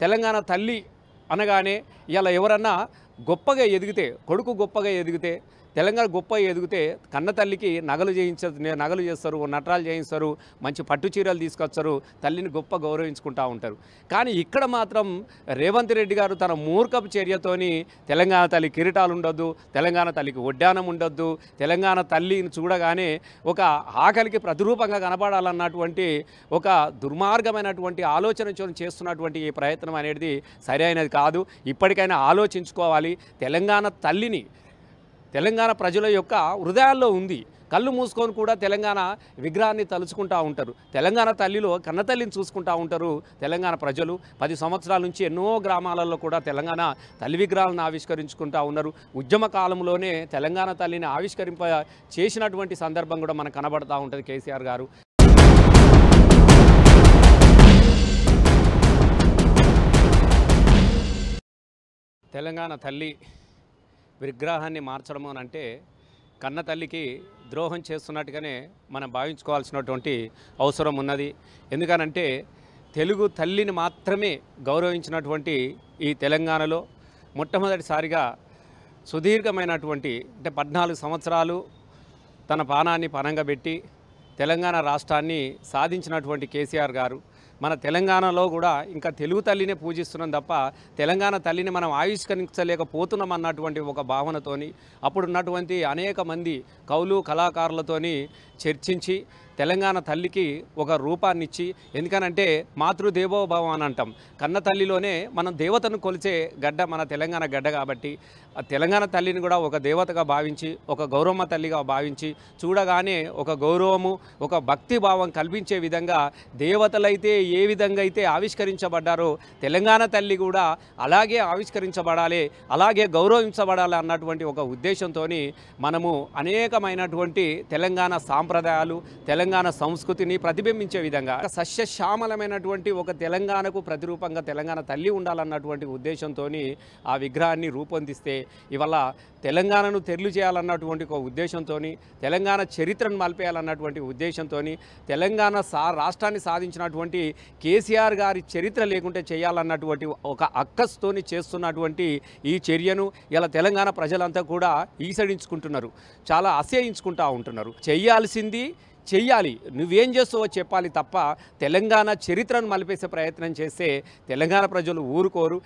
తెలంగాణ తల్లి అనగానే ఇలా ఎవరన్నా గొప్పగా ఎదిగితే, కొడుకు గొప్పగా ఎదిగితే, తెలంగాణ గొప్పగా ఎదిగితే కన్న తల్లికి నగలు చేస్తారు, నట్రాలు చేయిస్తారు, మంచి పట్టు చీరలు తీసుకొస్తారు, తల్లిని గొప్ప గౌరవించుకుంటూ ఉంటారు. కానీ ఇక్కడ మాత్రం రేవంత్ రెడ్డి గారు తన మూర్ఖపు చర్యతోని తెలంగాణ తల్లి కిరీటాలు ఉండొద్దు, తెలంగాణ తల్లికి వడ్డానం ఉండొద్దు, తెలంగాణ తల్లిని చూడగానే ఒక ఆకలికి ప్రతిరూపంగా కనపడాలన్నటువంటి ఒక దుర్మార్గమైనటువంటి ఆలోచన చేస్తున్నటువంటి ఈ ప్రయత్నం అనేది సరైనది కాదు. ఇప్పటికైనా ఆలోచించుకోవాలి. తెలంగాణ ప్రజల యొక్క హృదయాల్లో ఉంది. కళ్ళు మూసుకొని కూడా తెలంగాణ విగ్రహాన్ని తలుచుకుంటూ ఉంటారు. తెలంగాణ తల్లిలో కన్న తల్లిని చూసుకుంటూ ఉంటారు తెలంగాణ ప్రజలు. 10 సంవత్సరాల నుంచి ఎన్నో గ్రామాలలో కూడా తెలంగాణ తల్లి విగ్రహాలను ఆవిష్కరించుకుంటూ ఉన్నారు. ఉద్యమ కాలంలోనే తెలంగాణ తల్లిని చేసినటువంటి సందర్భం కూడా మనకు కనబడుతూ ఉంటుంది కేసీఆర్ గారు. తెలంగాణ తల్లి విగ్రహాన్ని మార్చడం అంటే కన్న తల్లికి ద్రోహం చేస్తున్నట్టుగానే మనం భావించుకోవాల్సినటువంటి అవసరం ఉన్నది. ఎందుకనంటే తెలుగు తల్లిని మాత్రమే గౌరవించినటువంటి ఈ తెలంగాణలో మొట్టమొదటిసారిగా సుదీర్ఘమైనటువంటి 14 సంవత్సరాలు తన ప్రాణాన్ని పణంగా పెట్టి తెలంగాణ రాష్ట్రాన్ని సాధించినటువంటి కేసీఆర్ గారు మన తెలంగాణలో కూడా ఇంకా తెలుగు తల్లినే పూజిస్తున్నాం తప్ప తెలంగాణ తల్లిని మనం ఆవిష్కరించలేకపోతున్నాం అన్నటువంటి ఒక భావనతోని అప్పుడున్నటువంటి అనేక మంది కవులు కళాకారులతోని చర్చించి తెలంగాణ తల్లికి ఒక రూపాన్నిచ్చి, ఎందుకనంటే మాతృదేవోభవ అని అంటాం, కన్న తల్లిలోనే మనం దేవతను కొలిచే గడ్డ మన తెలంగాణ గడ్డ కాబట్టి ఆ తెలంగాణ తల్లిని కూడా ఒక దేవతగా భావించి, ఒక గౌరమ్మ తల్లిగా భావించి చూడగానే ఒక గౌరవము, ఒక భక్తి భావం కల్పించే విధంగా దేవతలైతే ఏ విధంగా అయితే ఆవిష్కరించబడ్డారో తెలంగాణ తల్లి కూడా అలాగే ఆవిష్కరించబడాలి, అలాగే గౌరవించబడాలి అన్నటువంటి ఒక ఉద్దేశంతో మనము అనేకమైనటువంటి తెలంగాణ సాంప్రదాయాలు, తెలంగాణ సంస్కృతిని ప్రతిబింబించే విధంగా సస్యశ్యామలమైనటువంటి ఒక తెలంగాణకు ప్రతిరూపంగా తెలంగాణ తల్లి ఉండాలన్నటువంటి ఉద్దేశంతో ఆ విగ్రహాన్ని రూపొందిస్తే ఇవాళ తెలంగాణను తెరలు చేయాలన్నటువంటి ఒక ఉద్దేశంతో, తెలంగాణ చరిత్రను మలిపేయాలన్నటువంటి ఉద్దేశంతో, తెలంగాణ రాష్ట్రాన్ని సాధించినటువంటి కేసీఆర్ గారి చరిత్ర లేకుంటే చేయాలన్నటువంటి ఒక అక్కస్తోని చేస్తున్నటువంటి ఈ చర్యను ఇలా తెలంగాణ ప్రజలంతా కూడా ఈసడించుకుంటున్నారు, చాలా అసహ్యించుకుంటూ ఉంటున్నారు. చెయ్యాలి, నువ్వేం చేస్తావో చెప్పాలి తప్ప తెలంగాణ చరిత్రను మలిపేసే ప్రయత్నం చేస్తే తెలంగాణ ప్రజలు ఊరుకోరు.